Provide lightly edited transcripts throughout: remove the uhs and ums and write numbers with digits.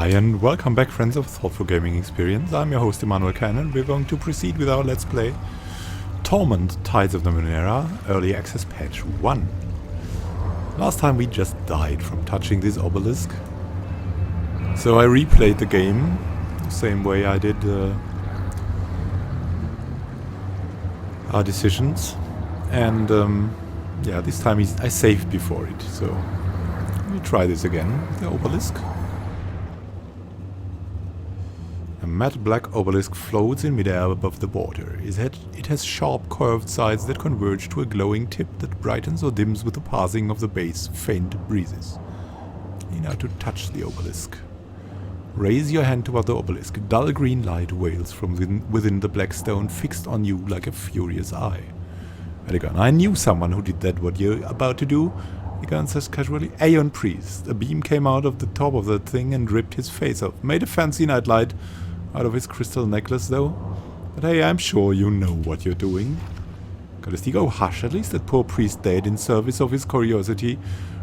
Hi and welcome back, friends of Thoughtful Gaming Experience. I'm your host Emmanuel Can, and we're going to proceed with our Let's Play Torment, Tides of Numenera, Early Access Patch 1. Last time we just died from touching this obelisk, so I replayed the game the same way I did our decisions, and yeah, this time I saved before it, so we'll try this again with the obelisk. A matte black obelisk floats in midair above the water. It has sharp curved sides that converge to a glowing tip that brightens or dims with the passing of the base's faint breezes. You now to touch the obelisk. Raise your hand toward the obelisk. Dull green light wails from within the black stone, fixed on you like a furious eye. Elegant, I knew someone who did that. What you're about to do? Egan says casually. Aeon Priest. A beam came out of the top of that thing and ripped his face off. Made a fancy nightlight out of his crystal necklace, though. But hey, I'm sure you know what you're doing. Callistege, oh hush, at least that poor priest died in service of his curiosity,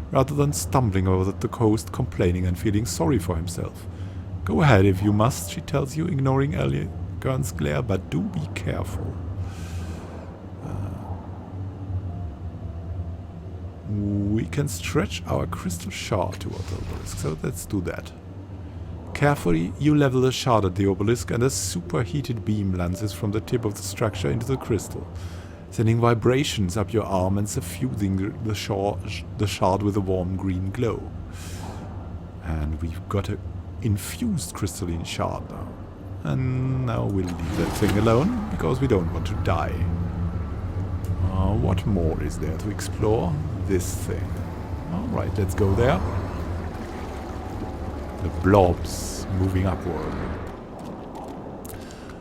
rather than stumbling over the coast, complaining and feeling sorry for himself. Go ahead if you must, she tells you, ignoring Elegant's glare, but do be careful. We can stretch our crystal shard toward the obelisk, so let's do that. Carefully, you level the shard at the obelisk, and a superheated beam lances from the tip of the structure into the crystal, sending vibrations up your arm and suffusing the shard with a warm green glow. And we've got an infused crystalline shard now. And now we'll leave that thing alone, because we don't want to die. What more is there to explore? This thing. Alright, let's go there. The blobs moving upward.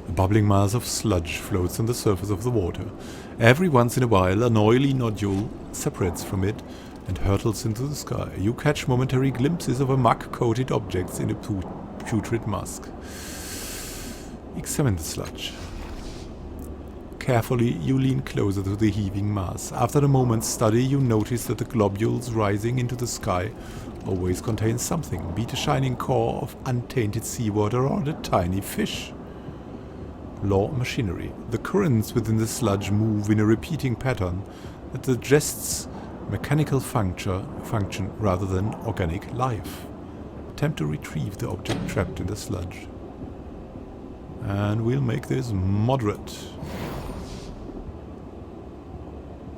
A bubbling mass of sludge floats on the surface of the water. Every once in a while, an oily nodule separates from it and hurtles into the sky. You catch momentary glimpses of a muck-coated objects in a putrid musk. Examine the sludge. Carefully, you lean closer to the heaving mass. After a moment's study, you notice that the globules rising into the sky always contain something, be it a shining core of untainted seawater or a tiny fish. Law machinery. The currents within the sludge move in a repeating pattern that suggests mechanical function rather than organic life. Attempt to retrieve the object trapped in the sludge. And we'll make this moderate.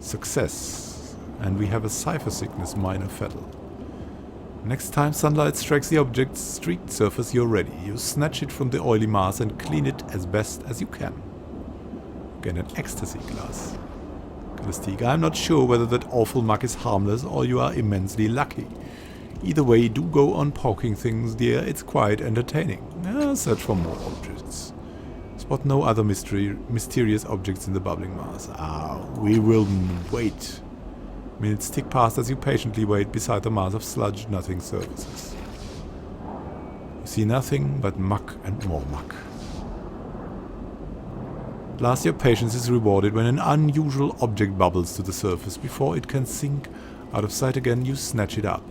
Success. And we have a cipher sickness minor fatal. Next time sunlight strikes the object's streaked surface, you're ready. You snatch it from the oily mass and clean it as best as you can. Again, an ecstasy glass. Callistege, I'm not sure whether that awful muck is harmless or you are immensely lucky. Either way, do go on poking things, dear. It's quite entertaining. Search for more objects. Spot no other mysterious objects in the bubbling mass. We will wait. Minutes tick past as you patiently wait beside the mass of sludge. Nothing surfaces. You see nothing but muck and more muck. At last your patience is rewarded when an unusual object bubbles to the surface. Before it can sink out of sight again, you snatch it up.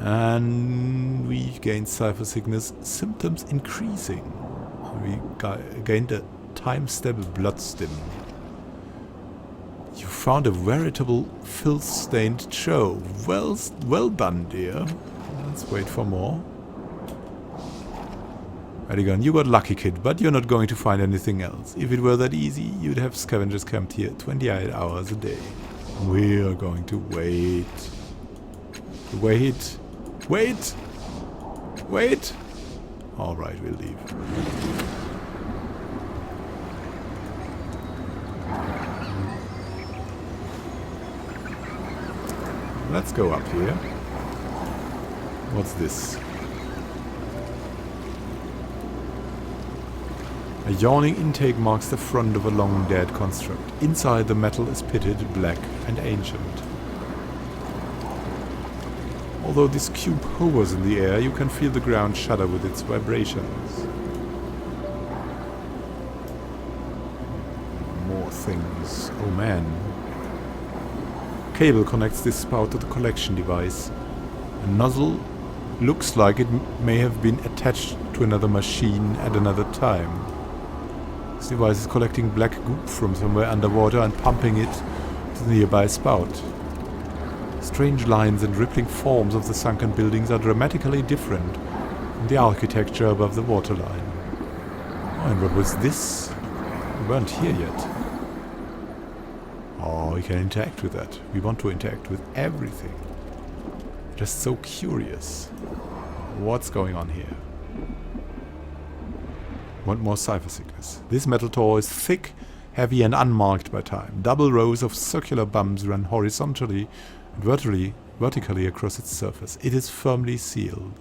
And we gained cipher sickness, symptoms increasing. We gained a time-stable blood stim. You found a veritable filth-stained show. Well done, dear. Let's wait for more. Elegant, you got lucky, kid, but you're not going to find anything else. If it were that easy, you'd have scavengers camped here 28 hours a day. We're going to wait. Wait. Wait! Wait! Alright, we'll leave. Let's go up here. What's this? A yawning intake marks the front of a long-dead construct. Inside, the metal is pitted, black, and ancient. Although this cube hovers in the air, you can feel the ground shudder with its vibrations. More things. Oh man. Cable connects this spout to the collection device. A nozzle looks like it may have been attached to another machine at another time. This device is collecting black goop from somewhere underwater and pumping it to the nearby spout. Strange lines and rippling forms of the sunken buildings are dramatically different from the architecture above the waterline. Oh, and what was this? We weren't here yet. Oh, we can interact with that. We want to interact with everything. Just so curious. What's going on here? Want more cipher sickness. This metal door is thick, heavy and unmarked by time. Double rows of circular bumps run horizontally and vertically across its surface. It is firmly sealed.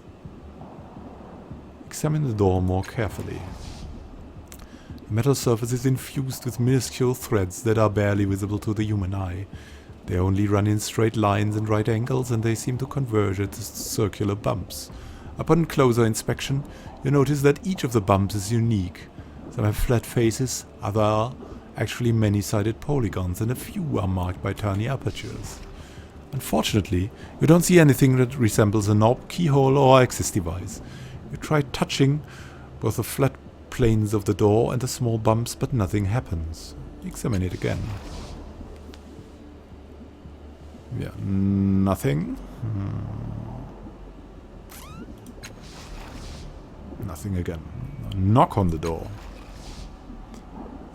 Examine the door more carefully. The metal surface is infused with minuscule threads that are barely visible to the human eye. They only run in straight lines and right angles, and they seem to converge at circular bumps. Upon closer inspection, you notice that each of the bumps is unique. Some have flat faces, others are actually many-sided polygons, and a few are marked by tiny apertures. Unfortunately, you don't see anything that resembles a knob, keyhole, or access device. You try touching both the flat planes of the door and the small bumps, but nothing happens. Examine it again. Yeah, nothing. Nothing again. Knock on the door.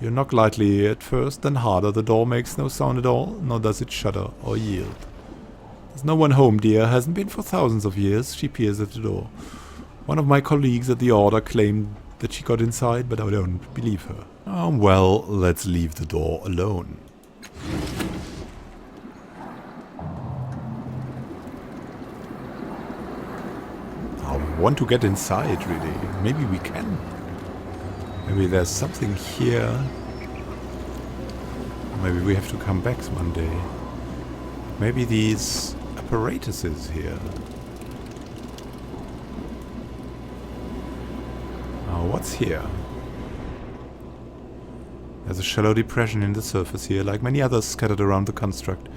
You knock lightly at first, then harder. The door makes no sound at all, nor does it shudder or yield. There's no one home, dear. Hasn't been for thousands of years. She peers at the door. One of my colleagues at the Order claimed that she got inside, but I don't believe her. Oh, well, let's leave the door alone. I want to get inside, really. Maybe we can. Maybe there's something here. Maybe we have to come back one day. Maybe these apparatuses here. What's here? There's a shallow depression in the surface here, like many others scattered around the construct.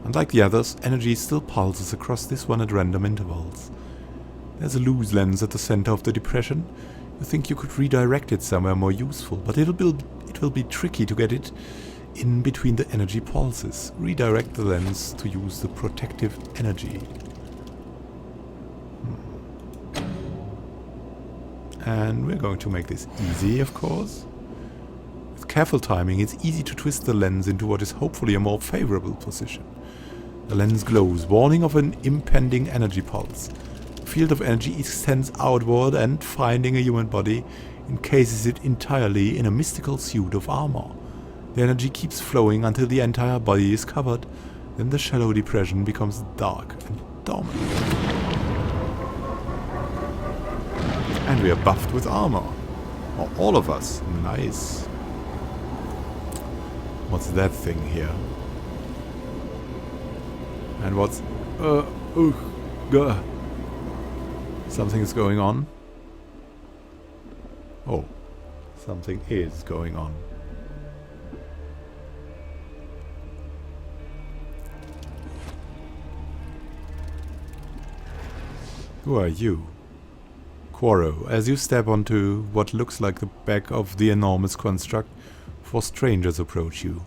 Unlike the others, energy still pulses across this one at random intervals. There's a loose lens at the center of the depression. You think you could redirect it somewhere more useful, but it will be tricky to get it in between the energy pulses. Redirect the lens to use the protective energy. And we're going to make this easy, of course. With careful timing, it's easy to twist the lens into what is hopefully a more favorable position. The lens glows, warning of an impending energy pulse. The field of energy extends outward and, finding a human body, encases it entirely in a mystical suit of armor. The energy keeps flowing until the entire body is covered. Then the shallow depression becomes dark and dormant. And we are buffed with armor. Or all of us. Nice. What's that thing here? And what's... Something is going on. Oh. Something is going on. Who are you? Quorro, as you step onto what looks like the back of the enormous construct, four strangers approach you.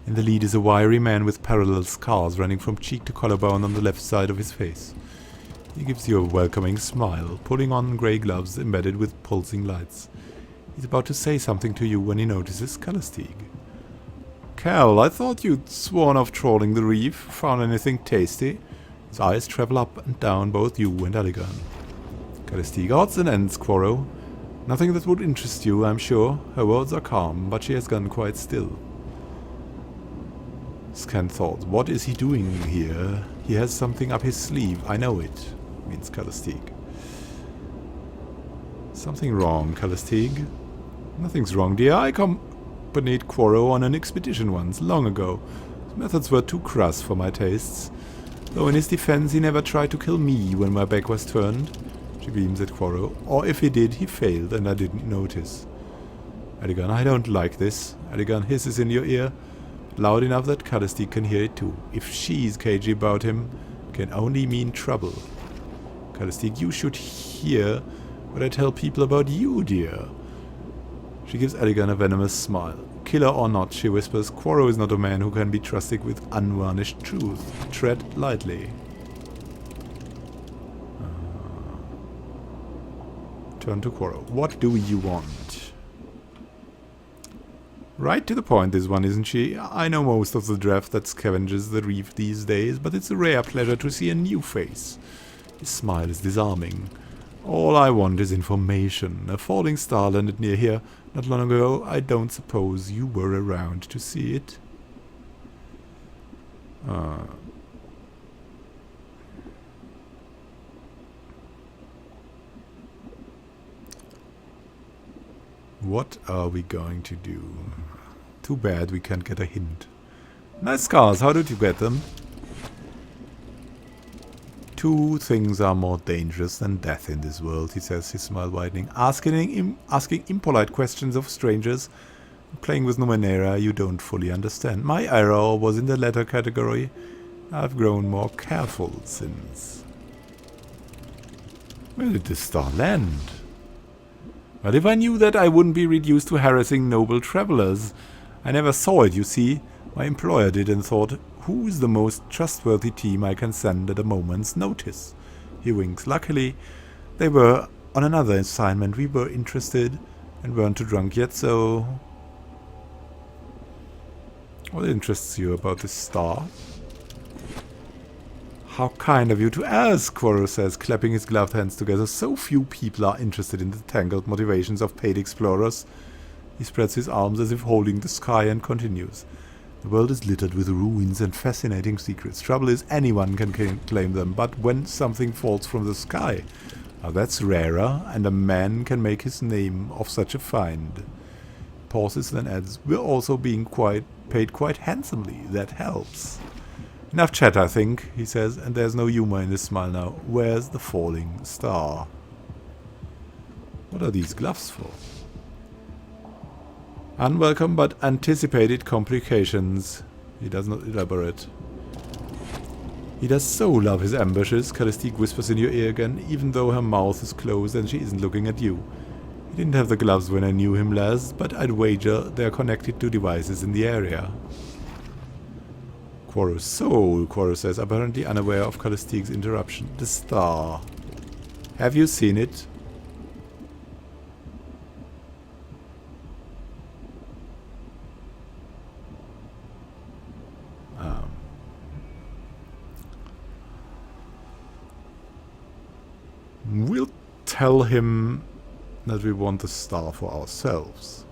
In the lead is a wiry man with parallel scars running from cheek to collarbone on the left side of his face. He gives you a welcoming smile, pulling on grey gloves embedded with pulsing lights. He's about to say something to you when he notices Callistege. Cal, I thought you'd sworn off trawling the reef. Found anything tasty? His eyes travel up and down both you and Aligan. Callistege, odds and ends, Quorro. Nothing that would interest you, I'm sure. Her words are calm, but she has gone quite still. Scan thought, what is he doing here? He has something up his sleeve, I know it, means Callistege. Something wrong, Callistege? Nothing's wrong, dear. I accompanied Quorro on an expedition once, long ago. His methods were too crass for my tastes. Though in his defense, he never tried to kill me when my back was turned. She beams at Quorro. Or if he did, he failed and I didn't notice. Aligan, I don't like this. Aligan hisses in your ear, loud enough that Callistege can hear it too. If she's cagey about him, it can only mean trouble. Callistege, you should hear what I tell people about you, dear. She gives Elegant a venomous smile. Killer or not, she whispers, Quorro is not a man who can be trusted with unvarnished truth. Tread lightly. Turn to Quorro. What do you want? Right to the point, this one, isn't she? I know most of the draft that scavenges the reef these days, but it's a rare pleasure to see a new face. His smile is disarming. All I want is information. A falling star landed near here not long ago. I don't suppose you were around to see it. What are we going to do? Too bad we can't get a hint. Nice scars, how did you get them? Two things are more dangerous than death in this world, he says, his smile widening. Asking impolite questions of strangers, playing with Numenera you don't fully understand. My error was in the latter category. I've grown more careful since. Where did this star land? But if I knew that, I wouldn't be reduced to harassing noble travelers. I never saw it, you see. My employer did and thought, who is the most trustworthy team I can send at a moment's notice? He winks. Luckily, they were on another assignment. We were interested and weren't too drunk yet, so... What interests you about this star? How kind of you to ask, Quorro says, clapping his gloved hands together. So few people are interested in the tangled motivations of paid explorers. He spreads his arms as if holding the sky and continues. The world is littered with ruins and fascinating secrets. Trouble is, anyone can claim them, but when something falls from the sky, now that's rarer, and a man can make his name off such a find. Pauses, then adds, we're also being paid quite handsomely. That helps. Enough chat, I think, he says, and there's no humor in his smile now. Where's the falling star? What are these gloves for? Unwelcome but anticipated complications. He does not elaborate. He does so love his ambushes, Callistege whispers in your ear again, even though her mouth is closed and she isn't looking at you. He didn't have the gloves when I knew him last, but I'd wager they're connected to devices in the area. Quorro's soul, Quorro says, apparently unaware of Callistege's interruption. The star. Have you seen it? We'll tell him that we want the star for ourselves.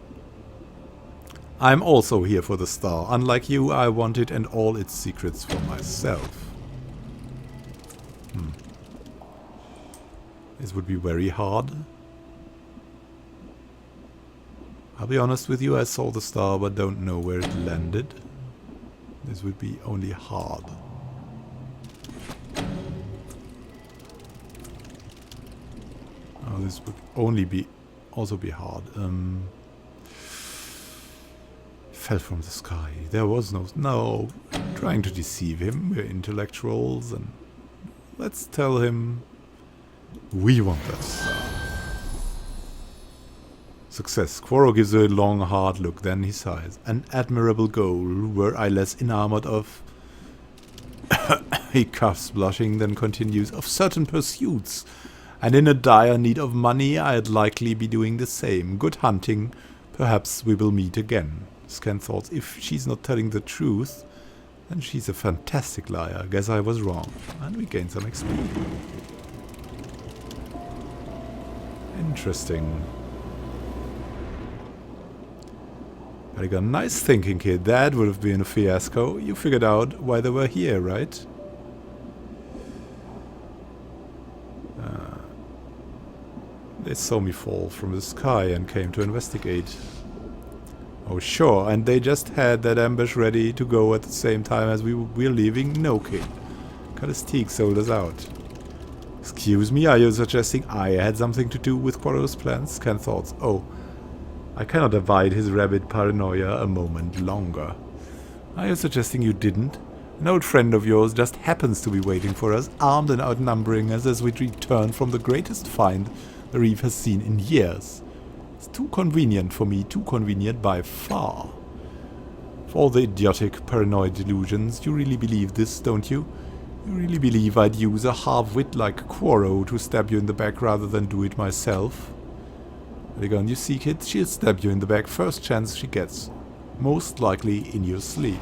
I'm also here for the star. Unlike you, I want it and all its secrets for myself. This would be very hard. I'll be honest with you, I saw the star but don't know where it landed. This would be only hard. Oh, this would only also be hard. Fell from the sky. There was no trying to deceive him. We're intellectuals, and let's tell him we want that star. Success. Quorro gives a long, hard look, then he sighs. An admirable goal. Were I less enamored of... He coughs, blushing, then continues. Of certain pursuits. And in a dire need of money, I'd likely be doing the same. Good hunting. Perhaps we will meet again. Scan thoughts. If she's not telling the truth, then she's a fantastic liar. Guess I was wrong. And we gain some XP. Interesting. Elegant. Nice thinking, kid. That would have been a fiasco. You figured out why they were here, right? They saw me fall from the sky and came to investigate. Oh sure, and they just had that ambush ready to go at the same time as we were leaving? No, kid. Callistege sold us out. Excuse me, are you suggesting I had something to do with Quorro's plans? Scan thoughts. Oh, I cannot abide his rabid paranoia a moment longer. Are you suggesting you didn't? An old friend of yours just happens to be waiting for us, armed and outnumbering us as we return from the greatest find the Reef has seen in years. It's too convenient for me, too convenient by far. For all the idiotic, paranoid delusions, you really believe this, don't you? You really believe I'd use a half-wit like Quorro to stab you in the back rather than do it myself? Again, you see, kid, she'll stab you in the back first chance she gets. Most likely in your sleep.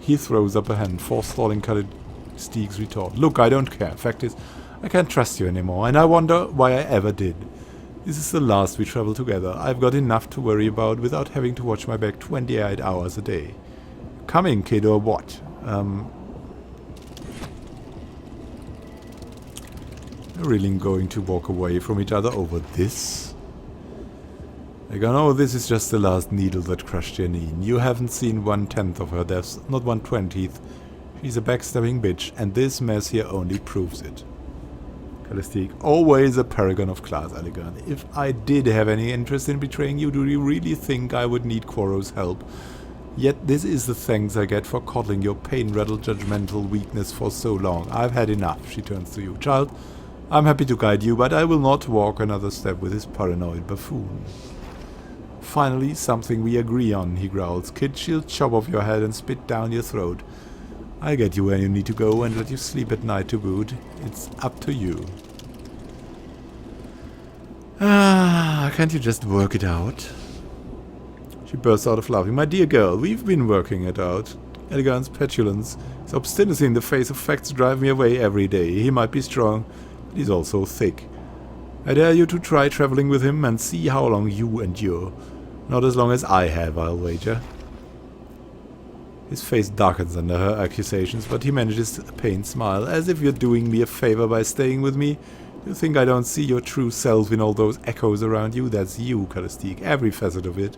He throws up a hand, forestalling Callistege's retort. Look, I don't care. Fact is, I can't trust you anymore, and I wonder why I ever did. This is the last we travel together. I've got enough to worry about without having to watch my back 28 hours a day. Coming, kid, or what? We're really going to walk away from each other over this? They go, oh, this is just the last needle that crushed Janine. You haven't seen 1/10 of her deaths, not 1/20th. She's a backstabbing bitch, and this mess here only proves it. Callistege, always a paragon of class, Elegant. If I did have any interest in betraying you, do you really think I would need Quorro's help? Yet this is the thanks I get for coddling your pain-rattled judgmental weakness for so long. I've had enough, she turns to you. Child, I'm happy to guide you, but I will not walk another step with this paranoid buffoon. Finally, something we agree on, he growls. Kid, she'll chop off your head and spit down your throat. I get you where you need to go and let you sleep at night to boot. It's up to you. Can't you just work it out? She bursts out of laughing. My dear girl, we've been working it out. Elegant's petulance, his obstinacy in the face of facts drive me away every day. He might be strong, but he's also thick. I dare you to try traveling with him and see how long you endure. Not as long as I have, I'll wager. His face darkens under her accusations, but he manages a pained smile. As if you're doing me a favor by staying with me. You think I don't see your true self in all those echoes around you? That's you, Callistege, every facet of it.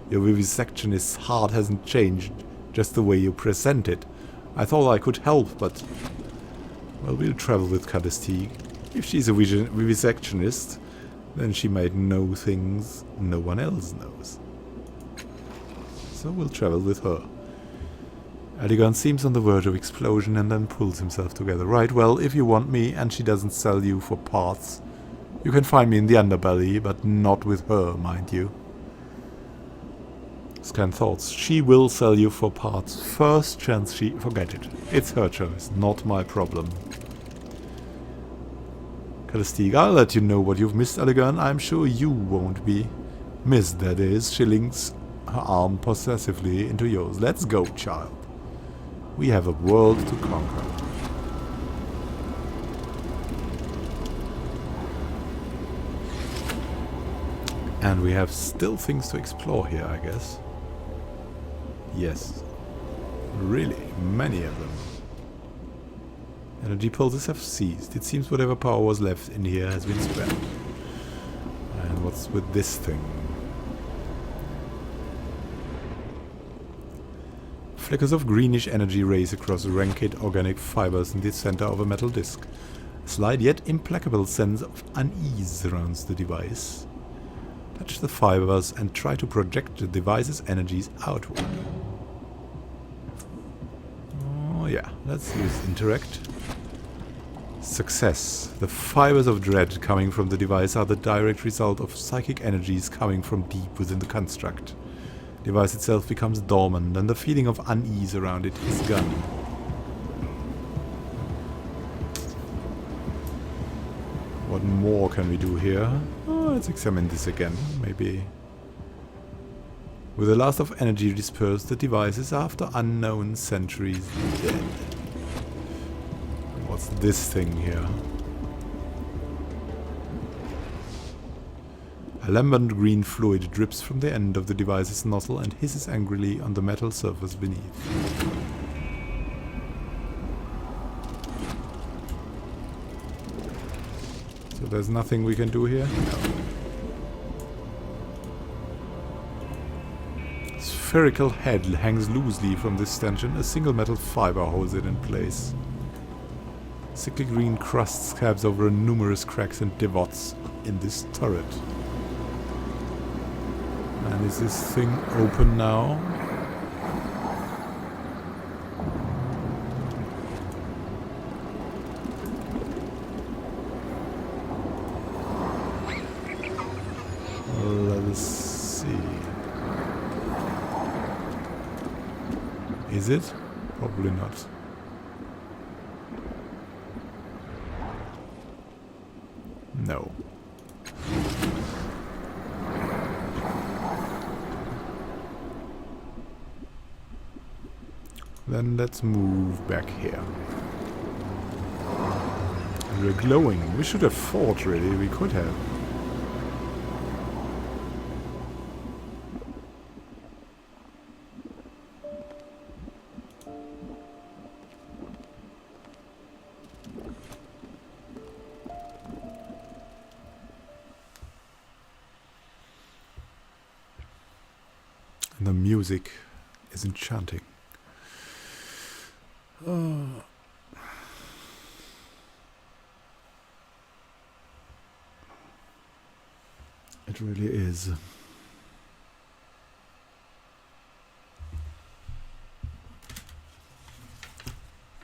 Your vivisectionist's heart hasn't changed, just the way you present it. I thought I could help, but... Well, we'll travel with Callistege. If she's a vivisectionist, then she might know things no one else knows. So we'll travel with her. Elegant seems on the verge of explosion and then pulls himself together. Right, well, if you want me and she doesn't sell you for parts, you can find me in the underbelly, but not with her, mind you. Scan thoughts. She will sell you for parts. First chance she... Forget it. It's her choice, not my problem. Callistege, I'll let you know what you've missed, Elegant. I'm sure you won't be. Missed, that is. She links her arm possessively into yours. Let's go, child. We have a world to conquer. And we have still things to explore here, I guess. Yes. Really, many of them. Energy pulses have ceased. It seems whatever power was left in here has been spent. And what's with this thing? Flickers of greenish energy race across rancid organic fibers in the center of a metal disc. A slight yet implacable sense of unease surrounds the device. Touch the fibers and try to project the device's energies outward. Oh yeah, let's use interact. Success. The fibers of dread coming from the device are the direct result of psychic energies coming from deep within the construct. The device itself becomes dormant, and the feeling of unease around it is gone. What more can we do here? Oh, let's examine this again, maybe. With the last of energy dispersed, the device is after unknown centuries dead. What's this thing here? A lambent green fluid drips from the end of the device's nozzle and hisses angrily on the metal surface beneath. So there's nothing we can do here? No. Spherical head hangs loosely from this stanchion. A single metal fiber holds it in place. Sickly green crust scabs over numerous cracks and divots in this turret. And is this thing open now? Is it? Probably not. No. Then let's move back here. We're glowing. We should have fought, really. We could have. And the music is enchanting. Oh. It really is.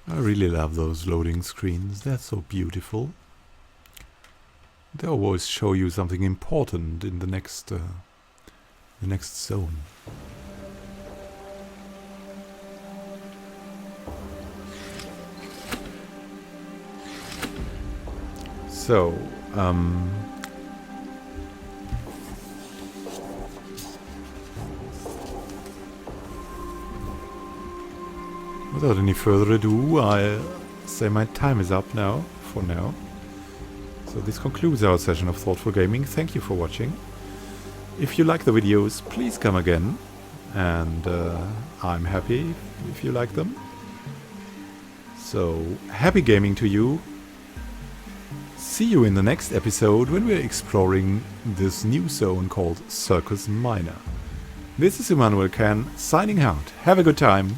I really love those loading screens. They're so beautiful. They always show you something important in the next zone. So, without any further ado, I say my time is up now, for now. So this concludes our session of Thoughtful Gaming. Thank you for watching. If you like the videos, please come again. And I'm happy if you like them. So, happy gaming to you. See you in the next episode when we're exploring this new zone called Circus Minor. This is Immanuel Can, signing out. Have a good time.